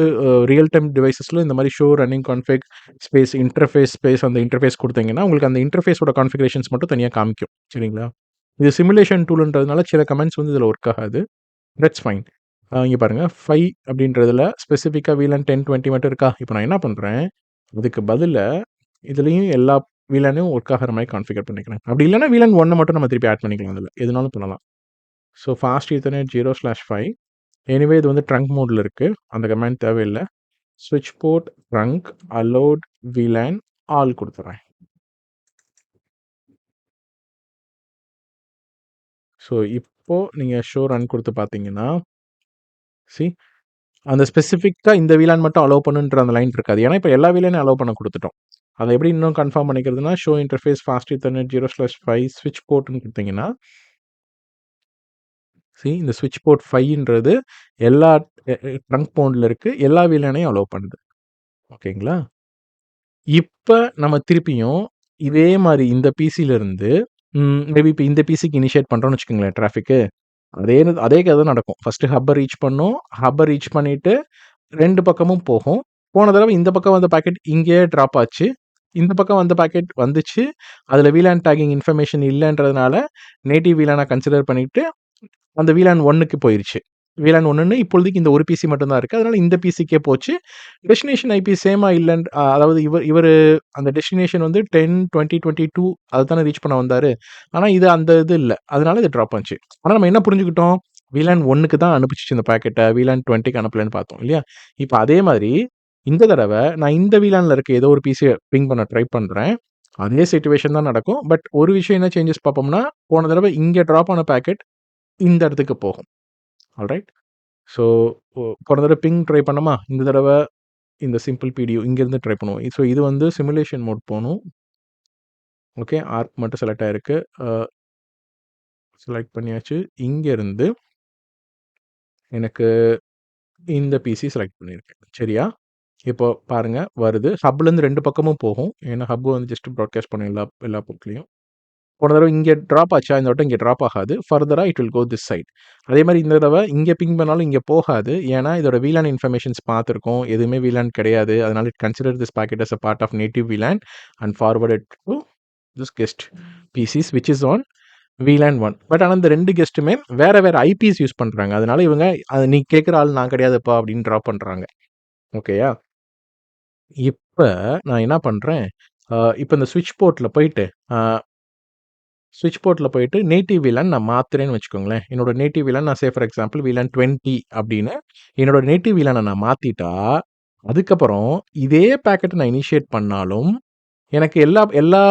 ரியல் டைம் டிவைஸஸ்ல இந்த மாரி show running config space interface space அந்த இன்டர்ஃபேஸ் குடுத்தீங்கன்னா, உங்களுக்கு அந்த இன்டர்ஃபேஸோட கான்ஃபிகரேஷன்ஸ் மட்டும் தனியா காமிக்கும். சரிங்களா? இது சிமுலேஷன் டூல்ன்றதுனால சில கமெண்ட்ஸ் வந்து இதுல ஒர்க் ஆகாது. That's fine. இங்க பாருங்க 5 அப்படின்றதுல ஸ்பெசிஃபிக்கா VLAN 10, 20 மட்டும் இருக்கா? இப்ப நான் என்ன பண்றேன், அதுக்கு பதிலா இதுலயும் எல்லா VLAனையும் ஒர்க் ஆகுற மாரி கான்ஃபிகர் பண்ணிக்கிறேன். அப்படி இல்லன்னா VLAN 1 மட்டும் நம்ம திருப்பி ஆட் பண்ணிக்கலாம் அதுல. எதுனாலும் பண்ணலாம். ஸோ ஃபாஸ்ட் ஈத்தர்நெட் 0/5 எனிவே இது வந்து ட்ரங்க் மோட்ல இருக்கு. அந்த கமாண்ட் தேவையில்ல. ஸ்விட்ச் port trunk allowed VLAN all குடுத்துறேன். ஸோ இப்போ நீங்க ஷோ ரன் குடுத்து பார்த்தீங்கன்னா, சி அந்த ஸ்பெசிஃபிக்கா இந்த VLAN மட்டும் அலோவ் பண்ணுன்ற அந்த லைன் இருக்காது. ஏன்னா, இப்ப எல்லா VLAனையும் அலோவ் பண்ண குடுத்துட்டோம். அத எப்படி இன்னும் கன்ஃபார்ம் பண்ணிக்கிறதுனா, ஷோ இன்டர்ஃபேஸ் ஃபாஸ்ட் ஈத்தர்நெட் 0/5 ஸ்விட்ச் போர்ட்ன்னு குடுத்தீங்கன்னா இந்த ஸ்விட்ச் போர்ட் 5ன்றது எல்லா ட்ரங்க் மோட்ல இருக்கு. எல்லா VLANனையும் அலோவ் பண்ணுது. ஓகேங்களா? இப்ப நம்ம திருப்பியும் இதே மாரி இந்த பிசிலருந்து மேபி இப்ப இந்த பிசிக்கு இனிஷியேட் பண்றோம்னு வச்சுக்கோங்களேன் டிராஃபிக்கு. அதே கதை தான் நடக்கும். ஃபர்ஸ்ட்டு ஹப்ப ரீச் பண்ணும். ஹப்ப ரீச் பண்ணிட்டு 2 பக்கமும் போகும். போன தடவ இந்த பக்கம் வந்த பாக்கெட் இங்கேயே ட்ராப் ஆச்சு. இந்த பக்கம் வந்த பாக்கெட் வந்துச்சு. அதுல VLAN டேக்கிங் இன்ஃபர்மேஷன் இல்லன்றதுனால, நேட்டிவ் VLAN-ஆ கன்சிடர் பண்ணிட்டு, அந்த VLAN 1க்கு போயிருச்சு. VLAN 1ன்னு இப்பொழுதைக்கு இந்த ஒரு பிசி மட்டும் தான் இருக்கு. அதனால இந்த பிசிக்கே போச்சு. டெஸ்டினேஷன் ஐபி சேமா இல்லன் அதாவது இவரு அந்த டெஸ்டினேஷன் வந்து 10, 20, 22 அதத்தானே ரீச் பண்ண வந்தாரு. ஆனா இது அந்த இது இல்ல. அதனால இது ட்ராப் ஆச்சு. ஆனா நம்ம என்ன புரிஞ்சுக்கிட்டோம்? VLAN 1க்கு தான் அனுப்பிச்சுச்சு இந்த பாக்கெட்ட. VLAN 20க்கு அனுப்பலன்னு பார்த்தோம் இல்லையா? இப்ப அதே மாதிரி இந்த தடவ நான் இந்த VLANல இருக்க ஏதோ ஒரு பிசிய பிங் பண்ண ட்ரை பண்றேன். அதே சிச்சுவேஷன் தான் நடக்கும். பட் ஒரு விஷயம் என்ன சேஞ்சஸ் பார்ப்போம்னா, போன தடவ இங்க ட்ராப் ஆன பாக்கெட் இந்த இடத்துக்கு போகும். ஆல்ரைட். ஸோ போன தடவ பிங் ட்ரை பண்ணோமா? இந்த தடவ இந்த சிம்பிள் பிடியு இங்கேருந்து ட்ரை பண்ணுவோம். ஸோ இது வந்து சிமுலேஷன் மோட் போணும். ஓகே. ஆர்க் மட்டும் செலக்ட் ஆயிருக்கு. செலக்ட் பண்ணியாச்சு. இங்கேருந்து எனக்கு இந்த பிசி செலக்ட் பண்ணியிருக்கேன். சரியா? இப்போ பாருங்க வருது. ஹப்லேருந்து 2 பக்கமும் போகும். ஏன்னா ஹப் வந்து ஜஸ்ட் ப்ராட்காஸ்ட் பண்ணும் எல்லா எல்லா பக்கத்துலயும். போன தடவ இங்க ட்ராப் ஆச்சா? இந்த வட்டம் இங்க ட்ராப் ஆகாது. ஃபர்தரா it will go this side. அதே மாரி இந்த தடவ இங்க பிங் பண்ணாலும் இங்க போகாது. ஏன்னா இதோட VLAN இன்ஃபர்மேஷன்ஸ் பார்த்துருக்கோம். எதுவுமே VLAN கிடையாது. அதனால it consider this packet as a part of native VLAN and forwarded to this guest PCs which is on VLAN 1. But ஆனா இந்த 2 கெஸ்ட்டுமே வேற வேற ஐபிஸ் யூஸ் பண்றாங்க. அதனால இவங்க நீ கேட்குற ஆள் நான் கிடையாதுப்பா அப்படின்னு ட்ராப் பண்றாங்க. ஓகேயா? இப்ப நான் என்ன பண்றேன், இப்ப இந்த ஸ்விட்ச் போர்ட்ல போயிட்டு, ஸ்விட்ச் போர்ட்ல போயிட்டு நேட்டிவ் VLAN நான் மாத்துறேன்னு வச்சுக்கோங்களேன். என்னோட நேட்டிவ் VLAN நான் ஃபார் எக்ஸாம்பிள் VLAN 20 அப்படின்னு என்னோட நேட்டிவ் VLAN-அ நான் மாத்திட்டா, அதுக்கப்புறம் இதே பாக்கெட்ட நான் இனிஷியேட் பண்ணாலும், எனக்கு எல்லா எல்லா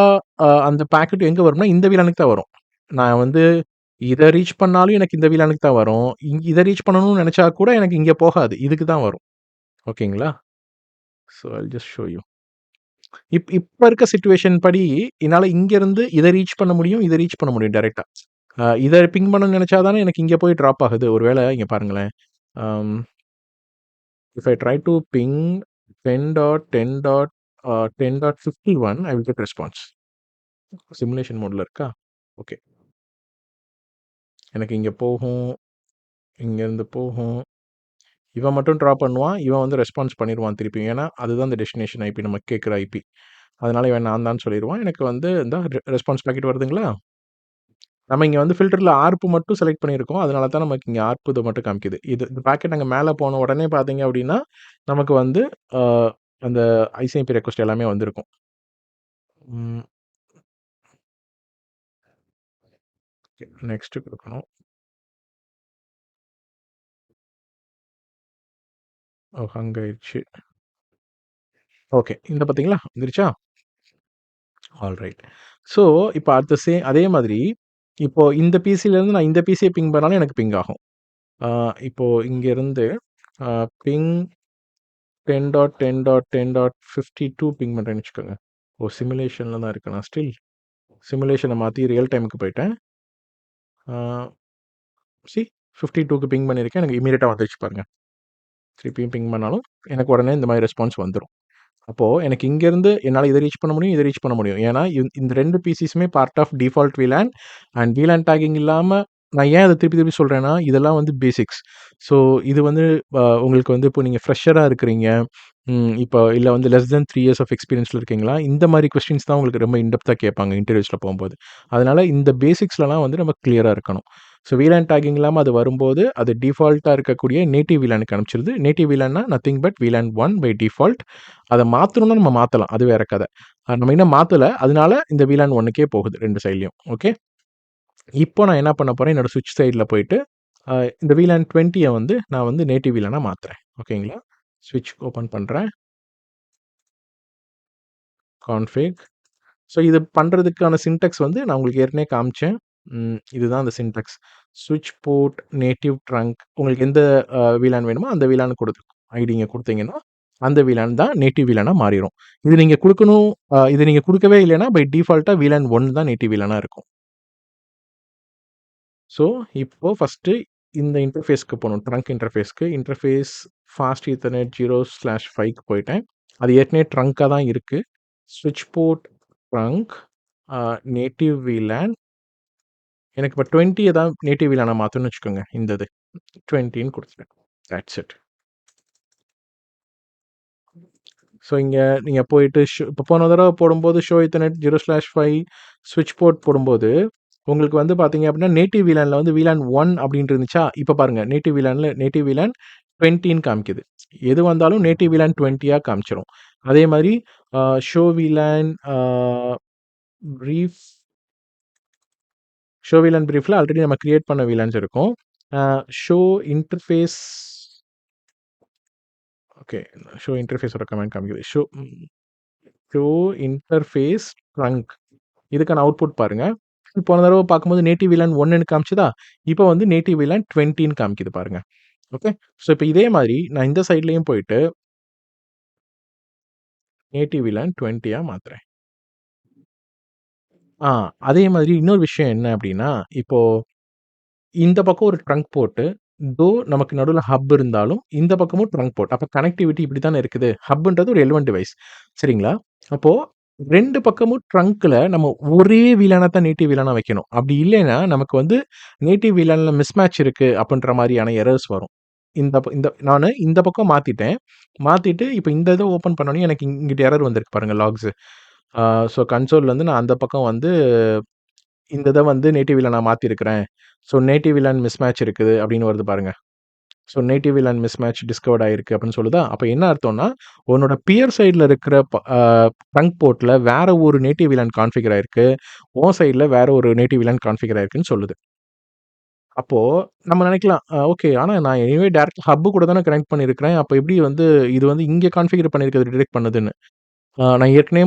அந்த பாக்கெட்டும் எங்க வரும்னா, இந்த VLAN-க்கு தான் வரும். நான் வந்து இத ரீச் பண்ணாலும் எனக்கு இந்த VLAN-க்கு தான் வரும். இத ரீச் பண்ணணும்னு நெனச்சா கூட எனக்கு இங்க போகாது. இதுக்கு தான் வரும். ஓகேங்களா? So I'll just show you. இப்ப இருக்க சிச்சுவேஷன் படி என்னால இங்கருந்து இத ரீச் பண்ண முடியும், இத ரீச் பண்ண முடியும் டைரக்ட்டா. இத பிங் பண்ணணும்னு நெனச்சா தானே எனக்கு இங்க போய் ட்ராப் ஆகுது. ஒருவேள இங்க பாருங்களேன். Um if I try to ping 10.10.10.51 I will get response. Simulation மோட்ல இருக்கா? ஓகே. எனக்கு இங்க போகும், இங்கருந்து போகும். இவன் மட்டும் ட்ராப் பண்ணுவான். இவன் வந்து ரெஸ்பான்ஸ் பண்ணிருவான் திருப்பியும். ஏன்னா, அதுதான் அந்த டெஸ்டினேஷன் ஐபி நம்ம கேட்குற ஐபி. அதனால இவன் நான் தான் சொல்லிருவான். எனக்கு வந்து இந்தா ரெஸ்பான்ஸ் பாக்கெட் வருதுங்களா? நம்ம இங்க வந்து ஃபில்டர்ல ஆர்ப் மட்டும் செலக்ட் பண்ணியிருக்கோம். அதனால தான் நமக்கு இங்க ஆர்ப் இது மட்டும் காமிக்குது. இந்த பாக்கெட் அங்க மேல போன உடனே பார்த்தீங்க அப்டின்னா, நமக்கு வந்து அ அந்த ஐசிஎம்பி ரெக்வெஸ்ட் எல்லாமே வந்திருக்கும். ம். நெக்ஸ்ட் குடுக்கணும். ஹங் ஆயிருச்சு. ஓகே. இந்த பார்த்தீங்களா? வந்துருச்சா? ஆல்ரைட். ஸோ, இப்ப அதே மாதிரி, இப்போ இந்த பிசிலருந்து நான் இந்த பிசிய பிங் பண்ணாலும் எனக்கு பிங் ஆகும். இப்போ இங்கருந்து அ பிங் 10.10.10.52 பிங் பண்றேன்னு வச்சுக்கோங்க. சிமுலேஷன்ல தான் இருக்கு. நான் ஸ்டில் சிமுலேஷன மாத்தி ரியல் டைமுக்கு போயிட்டேன். ஆ 52க்கு பிங் பண்ணியிருக்கேன். எனக்கு இம்மீடியட்டா வந்துருச்சு பாருங்க. திருப்பியும் பிங் பண்ணாலும் எனக்கு உடனே இந்த மாரி ரெஸ்பான்ஸ் வந்துரும். அப்போ எனக்கு இங்கேருந்து என்னால இத ரீச் பண்ண முடியும், இத ரீச் பண்ண முடியும். ஏன்னா, இந்த 2 பிசிஸுமே part of default VLAN and VLAN tagging இல்லாம நான் ஏன் அத திருப்பி திருப்பி சொல்றேன்னா, இதெல்லாம் வந்து பேசிக்ஸ். ஸோ இது வந்து உங்களுக்கு வந்து இப்போ நீங்க ஃப்ரெஷரா இருக்கிறீங்க. இப்போ இல்ல வந்து லெஸ் தென் 3 இயர்ஸ் ஆஃப் எக்ஸ்பீரியன்ஸ்ல இருக்கீங்களா? இந்த மாரி கொஸ்டின்ஸ் தான் உங்களுக்கு ரொம்ப இன்டெப்த்தா கேட்பாங்க இன்டர்வியூஸ்ல போம்போது. அதனால இந்த பேசிக்ஸ்லலாம் வந்து நம்ம கிளியரா இருக்கணும். ஸோ VLAN டேக்கிங் இல்லாம அது வரும்போது, அது டிஃபால்ட்டா இருக்கக்கூடிய நேட்டிவ் VLANக்கு அனுப்பிச்சிருது. நேட்டிவ் VLANனா nothing but VLAN 1 by default. அத மாத்தணும்னா நம்ம மாத்தலாம். அது வேற கத. நம்ம இன்னும் மாத்தல. அதனால இந்த VLAN 1க்கே போகுது 2 சைட்லயும். ஓகே. இப்போ நான் என்ன பண்ண போறேன், என்னோட ஸ்விட்ச் சைட்ல போயிட்டு, அ இந்த VLAN 20ய வந்து நான் வந்து நேட்டிவ் VLAனா மாத்துறேன். ஓகேங்களா? ஸ்விட்ச் ஓப்பன் பண்றேன். கான்ஃபிக். ஸோ இது பண்றதுக்கான சின்டாக்ஸ் வந்து நான் உங்களுக்கு ஏற்கனவே காமிச்சேன். இதுதான் அந்த சின்டாக்ஸ். ஸ்விட்ச் போர்ட், நேட்டிவ் ட்ரங்க் உங்களுக்கு எந்த VLAN வேணுமோ அந்த VLAN ஐடிங்க குடுத்தீங்கன்னா, அந்த VLAN தான் நேட்டிவ் VLAனா மாறிரும். இது நீங்க குடுக்கணும் இத நீங்க குடுக்கவே இல்லைன்னா, பை டிஃபால்ட்டா VLAN 1 தான் நேட்டிவ் VLAனா இருக்கும். ஸோ இப்போ ஃபர்ஸ்ட்டு இந்த இன்டர்ஃபேஸ்க்கு போணும். ட்ரங்க் இன்டர்ஃபேஸ்க்கு. இன்டர்ஃபேஸ் ஃபாஸ்ட் ஈத்தர்நெட் 0/5க்கு போயிட்டேன். அது ஏற்கனவே ட்ரங்க்கா தான் இருக்கு. ஸ்விட்ச் போர்ட் ட்ரங்க் நேட்டிவ் VLAN. எனக்கு இப்போ 20 தான் நேட்டிவ் VLAN மாத்தணும்னு வச்சுக்கோங்க. இந்த இது 20ன்னு குடுத்துட்டேன். That's it. ஸோ இங்க நீங்க போயிட்டு இப்போ போன தடவ போடும்போது ஷோ ஈத்தர்நெட் 0/5 ஸ்விட்ச் போர்ட் போடும்போது, உங்களுக்கு வந்து பார்த்தீங்க அப்படின்னா, நேட்டிவ் VLANல வந்து VLAN 1 அப்படின்ட்டு இருந்துச்சா, இப்போ பாருங்க நேட்டிவ் VLAN 20ன்னு காமிக்குது. எது வந்தாலும் நேட்டிவ் VLAN 20யா காமிச்சிரும். அதே மாரி show VLAN brief show VLAN ப்ரீஃப்ல ஆல்ரெடி நம்ம கிரியேட் பண்ண VLANs இருக்கும். Show interface okay. ஷோ இன்டர்ஃபேஸோட கமாண்ட் காமிக்குது. ஷோ இன்டர்ஃபேஸ் ட்ரங்க் இதுக்கான அவுட்புட் பாருங்க. போன தடவ பார்க்கும்போது நேட்டிவ் VLAN 1ன்னு காமிச்சதா, இப்போ வந்து நேட்டிவ் VLAN 20ன்னு காமிக்குது பாருங்க. ஓகே. ஸோ இப்போ இதே மாரி நான் இந்த சைட்லயும் போயிட்டு நேட்டிவ் VLAN 20யா மாத்துறேன். அதே மாதிரி இன்னொரு விஷயம் என்ன அப்படின்னா, இப்போ இந்த பக்கம் ஒரு ட்ரங்க் போர்ட்டு, நமக்கு நடுவுல ஹப் இருந்தாலும், இந்த பக்கமும் ட்ரங்க் போர்ட். அப்ப கனெக்டிவிட்டி இப்படி தானே இருக்குது. ஹப்ன்றது ஒரு எல்1 டிவைஸ். சரிங்களா? அப்போ 2 பக்கமும் ட்ரங்க்ல நம்ம ஒரே VLAN தான் நேட்டிவ் VLAN வைக்கணும். அப்படி இல்லைன்னா, நமக்கு வந்து நேட்டிவ் VLANல மிஸ்மேட்ச் இருக்கு அப்படின்ற மாரியான எரர்ஸ் வரும். நானு இந்த பக்கம் மாத்திட்டேன். மாத்திட்டு இப்ப இந்த இத ஓப்பன் பண்ணோனே எனக்கு இங்கிட்டு எரர் வந்திருக்கு பாருங்க லாக்ஸ். ஸோ கன்சோல்லேருந்து நான் அந்த பக்கம் வந்து இந்த இத வந்து நேட்டிவ் VLAN நான் மாத்தியிருக்கிறேன். ஸோ நேட்டிவ் VLAN மிஸ்மேட்ச் இருக்குது அப்படின்னு வருது பாருங்க. So native VLAN mismatch discovered ஆயிருக்கு அப்படின்னு சொல்லுதா? அப்ப என்ன அர்த்தம்னா, உன்னோட பியர் சைட்ல இருக்கிற ட்ரங்க் போர்ட்ல வேற ஒரு நேட்டிவ் VLAN கான்ஃபிகர் ஆயிருக்கு. உன் சைட்ல வேற ஒரு நேட்டிவ் VLAN கான்ஃபிகர் ஆயிருக்குன்னு சொல்லுது. அப்போ நம்ம நினைக்கலாம், ஓகே. ஆனா நான் எனிவே டைரக்ட்டா ஹப் கூட தானே கனெக்ட் பண்ணியிருக்கிறேன். அப்ப எப்படி வந்து இது வந்து இங்க கான்ஃபிகர் பண்ணியிருக்கிறது டிடெக்ட் பண்ணுதுன்னு. நான் ஏற்கனவே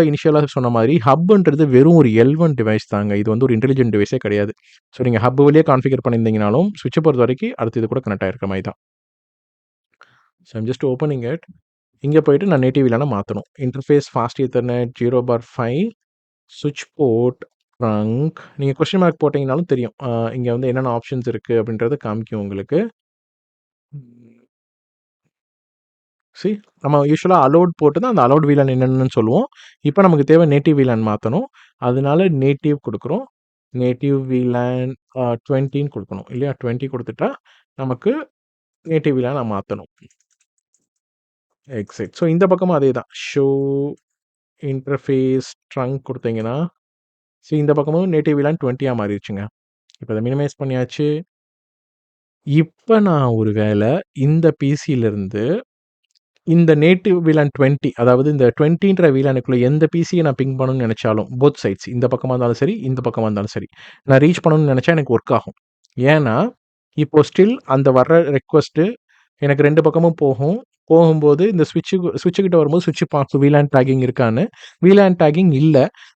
இனிஷியலா சொன்ன மாரி ஹப்ன்றது வெறும் ஒரு எல்1 டிவைஸ் தாங்க. இது வந்து ஒரு இன்டெலிஜென்ட் டிவைஸே கிடையாது. ஸோ நீங்க ஹப் வழியா கான்ஃபிகர் பண்ணியிருந்தீங்கனாலும், ஸ்விட்ச பொறுத்தவரைக்கும் அடுத்து இது கூட கனெக்ட் ஆயிருக்கிற மாரி தான். So I'm just opening it. இங்க போயிட்டு நான் நேட்டிவ் VLAN மாத்தணும். இன்டர்ஃபேஸ் ஃபாஸ்ட் ஈத்தர்நெட் 0/5 ஸ்விட்ச் போர்ட் ட்ரங்க் நீங்க கொஸ்டின் மார்க் போட்டீங்கனாலும் தெரியும். இங்க வந்து என்னென்ன ஆப்ஷன்ஸ் இருக்கு அப்படின்றத காமிக்கும் உங்களுக்கு. சி நம்ம யூசுவலா அலோட் போட்டு தான் அந்த அலோட் VLAN என்னன்னு சொல்லுவோம். இப்ப நமக்கு தேவை நேட்டிவ் VLAN மாத்தணும். அதனால நேட்டிவ் குடுக்குறோம். நேட்டிவ் VLAN 20ன்னு குடுக்கணும் இல்லையா? 20 குடுத்துட்டா நமக்கு நேட்டிவ் VLAN மாத்தணும். எக்ஸிட். ஸோ இந்த பக்கமும் அதே தான். ஷோ இன்டர்ஃபேஸ் ட்ரங்க் குடுத்தீங்கன்னா, இந்த பக்கமும் நேட்டிவ் VLAN 20யா மாறிருச்சுங்க. இப்ப இத மினிமைஸ் பண்ணியாச்சு. இப்ப நான் ஒரு வேள இந்த பிசிலருந்து இந்த நேட்டிவ் VLAN 20 அதாவது இந்த 20ன்ற VLANக்குள்ள எந்த பிசிய நான் பிங் பண்ணணும்னு நெனச்சாலும், போத் சைட்ஸ் இந்த பக்கமா இருந்தாலும் சரி, இந்த பக்கமா இருந்தாலும் சரி, நான் ரீச் பண்ணணும்னு நெனச்சா எனக்கு ஒர்க் ஆகும். ஏன்னா, இப்போ ஸ்டில் அந்த வர்ற ரெக்வெஸ்ட்டு எனக்கு 2 பக்கமும் போகும். போகும்போது இந்த ஸ்விட்ச் கிட்ட வரும்போது ஸ்விட்ச் பார்க்கும் VLAN டேக்கிங் இருக்கான்னு. VLAN டேக்கிங் இல்ல.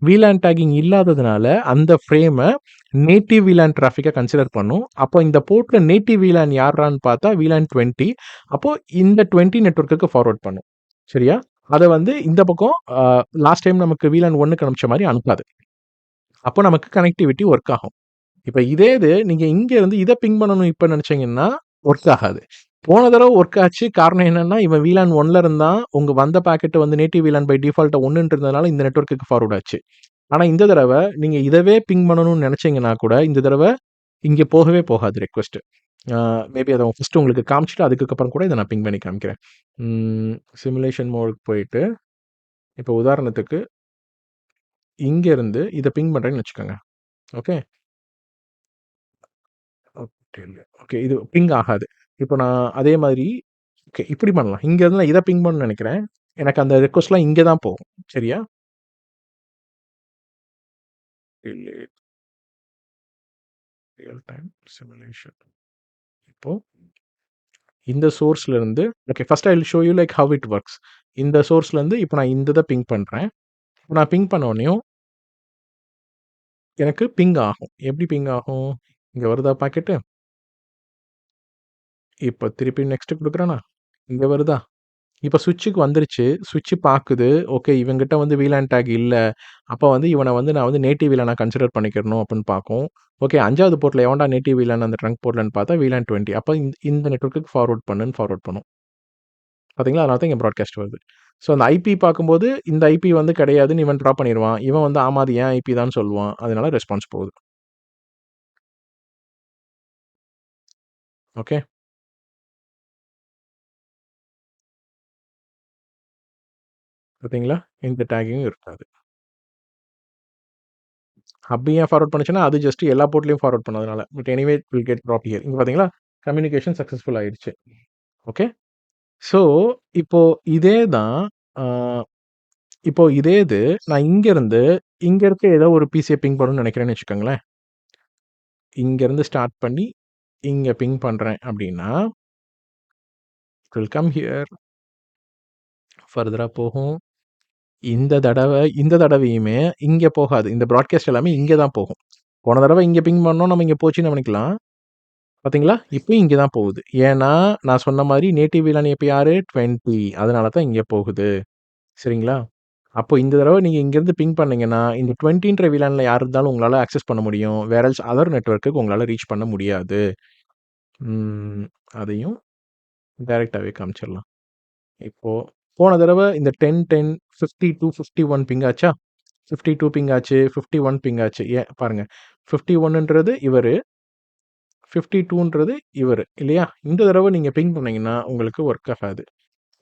VLAN டேக்கிங் இல்லாததுனால அந்த ஃப்ரேம நேட்டிவ் VLAN டிராஃபிக்கா கன்சிடர் பண்ணும். அப்போ இந்த போர்ட்ல நேட்டிவ் VLAN யார்றான்னு பார்த்தா VLAN 20. அப்போ இந்த 20 நெட்வொர்க்குக்கு ஃபார்வர்ட் பண்ணும். சரியா? அத வந்து இந்த பக்கம் லாஸ்ட் டைம் நமக்கு VLAN 1க்கு அனுப்பிச்ச மாரி அனுப்பாது. அப்போ நமக்கு கனெக்டிவிட்டி ஒர்க் ஆகும். இப்ப இதே இது நீங்க இங்க இருந்து இத பிங் பண்ணணும் இப்ப நெனச்சீங்கன்னா, ஒர்க் ஆகாது. போன தடவ ஒர்க் ஆச்சு. காரணம் என்னன்னா, இவன் VLAN 1ல இருந்தான். உங்க வந்த பாக்கெட் வந்து நேட்டிவ் VLAN பை டிஃபால்ட்டா 1ன்னு இருந்ததுனால இந்த நெட்வொர்க்குக்கு ஃபார்வர்ட் ஆச்சு. ஆனா இந்த தடவ நீங்க இதவே பிங் பண்ணணும்னு நெனச்சீங்கன்னா கூட, இந்த தடவ இங்க போகவே போகாது ரெக்வெஸ்ட். மேபி அத ஃபர்ஸ்ட் உங்களுக்கு காமிச்சுட்டு அதுக்கப்புறம் கூட இத நான் பிங் பண்ணி காமிக்கிறேன். சிமுலேஷன் மோடுக்கு போயிட்டு, இப்போ உதாரணத்துக்கு இங்க இருந்து இத பிங் பண்றேன்னு வச்சுக்கோங்க. ஓகே. ஓகே. இது பிங் ஆகாது. இப்போ நான் அதே மாதிரி ஓகே இப்படி பண்ணலாம். இங்க இருந்து நான் இத பிங் பண்ணணும்னு நெனைக்கிறேன். எனக்கு அந்த ரிக்வெஸ்ட்லாம் இங்க தான் போகும். சரியா? Delayed real time simulation. இப்போ இந்த சோர்ஸ்ல இருந்து okay first I will show you like how it works. இந்த சோர்ஸ்ல இருந்து இப்போ நான் இந்த இத பிங் பண்றேன். இப்போ நான் பிங் பண்ண உடனேயும் எனக்கு பிங் ஆகும். எப்படி பிங் ஆகும்? இங்க வருதா பாக்கெட்டு? இப்போ திருப்பி நெக்ஸ்ட் குடுக்குறேனா? இங்க வருதா? இப்ப ஸ்விட்சுக்கு வந்துருச்சு. ஸ்விட்ச் பாக்குது. ஓகே இவன்கிட்ட வந்து VLAN டேக் இல்ல. அப்ப வந்து இவன வந்து நான் வந்து நேட்டிவ் VLAN-ஆ கன்சிடர் பண்ணிக்கிறணும் அப்படின்னு பாக்கும். ஓகே 5வது போர்ட்ல எவன்டா நேட்டிவ் VLAN அந்த ட்ரங்க் போர்ட்லன்னு பார்த்தா VLAN 20. அப்ப இந்த நெட்வொர்க்குக்கு ஃபார்வர்ட் பண்ணுன்னு ஃபார்வர்ட் பண்ணும். பாத்தீங்களா? அதனால தான் இங்க ப்ராட்காஸ்ட் வருது. ஸோ அந்த ஐபி பார்க்கும்போது, இந்த ஐபி வந்து கிடையாதுன்னு இவன் ட்ராப் பண்ணிருவான். இவன் வந்து ஆமா அது என் ஐபி தான்னு சொல்லுவான். அதனால ரெஸ்பான்ஸ் போகுது. ஓகே. பாத்தீங்களா? எந்த டேக்கிங்கும் இருக்காது. ஹப் ஏன் ஃபார்வர்ட் பண்ணுச்சுன்னா, அது ஜஸ்ட் எல்லா போர்ட்லயும் ஃபார்வர்ட் பண்ணதுனால. But anyway it will get drop here. இங்க பாத்தீங்களா? கம்யூனிகேஷன் சக்சஸ்ஃபுல் ஆயிடுச்சு. ஓகே. ஸோ, இப்போ இதே தான் அ இப்போ இதே இது நான் இங்கருந்து, இங்க இருக்க ஏதோ ஒரு பிசிய பிங் பண்ணணும்னு நெனைக்கிறேன்னு வச்சுக்கோங்களேன். இங்கருந்து ஸ்டார்ட் பண்ணி, இங்க பிங் பண்றேன் அப்டின்னா, இட் வில் கம் ஹியர். ஃபர்தரா போகும். இந்த தடவையுமே இங்க போகாது. இந்த ப்ராட்காஸ்ட் எல்லாமே இங்க தான் போகும். போன தடவ இங்க பிங் பண்ணோம். நம்ம இங்க போச்சுன்னு கவனிக்கலாம். பாத்தீங்களா? இப்பயும் இங்க தான் போகுது. ஏன்னா, நான் சொன்ன மாரி நேட்டிவ் VLAN இப்ப யாரு? 20. அதனால தான் இங்க போகுது. சரிங்களா? அப்போ இந்த தடவ நீங்க இங்கருந்து பிங் பண்ணீங்கன்னா, இந்த 20ன்ற VLANல யார் இருந்தாலும் உங்களால அக்சஸ் பண்ண முடியும். வேர் எல்ஸ் அதர் நெட்வொர்க்குக்கு உங்களால ரீச் பண்ண முடியாது. ம். அதையும் டைரக்ட்டாவே காமிச்சிரலாம். இப்போ போன தடவ இந்த 10, 10, 52, 51 பிங் ஆச்சா? 52 பிங் ஆச்சு. 51 பிங் ஆச்சு. ஏன் பாருங்க. 51ன்றது இவரு. 52ன்றது இவரு. இல்லையா? இந்த தடவ நீங்க பிங் பண்ணீங்கன்னா, உங்களுக்கு ஒர்க் ஆகாது.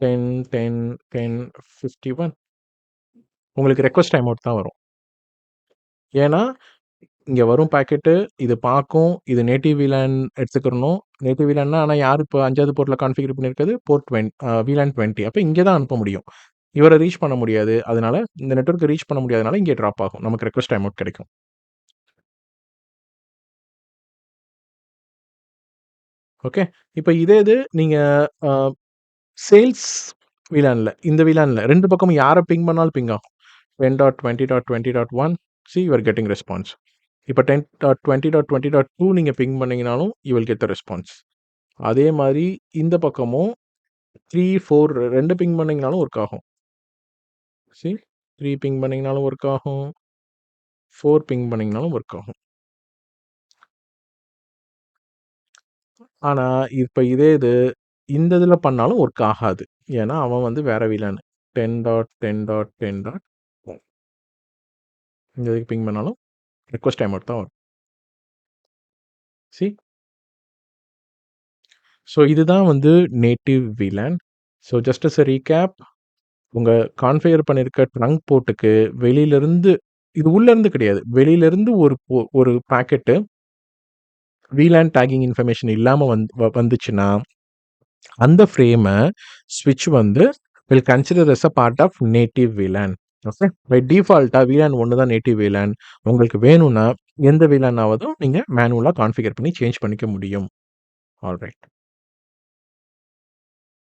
10, 10, 10, 51 உங்களுக்கு ரெக்வெஸ்ட் டைம் அவுட் தான் வரும். ஏன்னா, இங்க வரும் பாக்கெட்டு, இது பாக்கும். இது நேட்டிவ் VLAN எடுத்துக்கிறணும். நேட்டிவ் VLANனா ஆனா யார் இப்போ 5வது போர்ட்ல கான்ஃபிகர் பண்ணியிருக்கிறது? Port VLAN 20. அப்ப இங்க தான் அனுப்ப முடியும். இவர ரீச் பண்ண முடியாது. அதனால இந்த நெட்வொர்க்க ரீச் பண்ண முடியாதனால இங்கே ட்ராப் ஆகும். நமக்கு ரெக்வெஸ்ட் டைம் அவுட் கிடைக்கும். ஓகே. இப்ப இதே இது நீங்க அ சேல்ஸ் VLANல இந்த VLANல 2 பக்கமும் யார பிங் பண்ணாலும் பிங் ஆகும். 10.20.20.1 see you are getting response. இப்ப 10.20.20.2 நீங்க பிங் பண்ணீங்கனாலும் you will get the response. அதே மாரி இந்த பக்கமும் 3, 4 2 பிங் பண்ணீங்கனாலும் ஒர்க் ஆகும். சி 3 பிங் பண்ணீங்கனாலும் ஒர்க் ஆகும். 4 பிங் பண்ணீங்கனாலும் ஒர்க் ஆகும். ஆனா, இப்ப இதே இது இந்த இதுல பண்ணாலும் ஒர்க் ஆகாது. ஏன்னா, அவன் வந்து வேற VLAN 10.10.10. இந்த இதுக்கு பிங் பண்ணாலும் ரிக்வெஸ்ட் டைம் அவுட் தான் வரும். சி ஸோ இதுதான் வந்து native VLAN. So just as a recap உங்க கான்ஃபிகர் பண்ணியிருக்க ட்ரங்க் போர்ட்டுக்கு வெளியிலருந்து இது உள்ளருந்து கிடையாது. வெளியிலருந்து ஒரு பாக்கெட்டு VLAN டேக்கிங் இன்ஃபர்மேஷன் இல்லாம வந்துச்சுன்னா, அந்த ஃப்ரேம ஸ்விட்ச் வந்து will consider as a part of native VLAN. Okay. By டிஃபால்ட்டா VLAN 1 தான் நேட்டிவ் VLAN. உங்களுக்கு வேணும்னா எந்த VLAN ஆவதும் நீங்க மேனுவலா கான்ஃபிகர் பண்ணி சேஞ்ச் பண்ணிக்க முடியும். ஆல்ரைட்.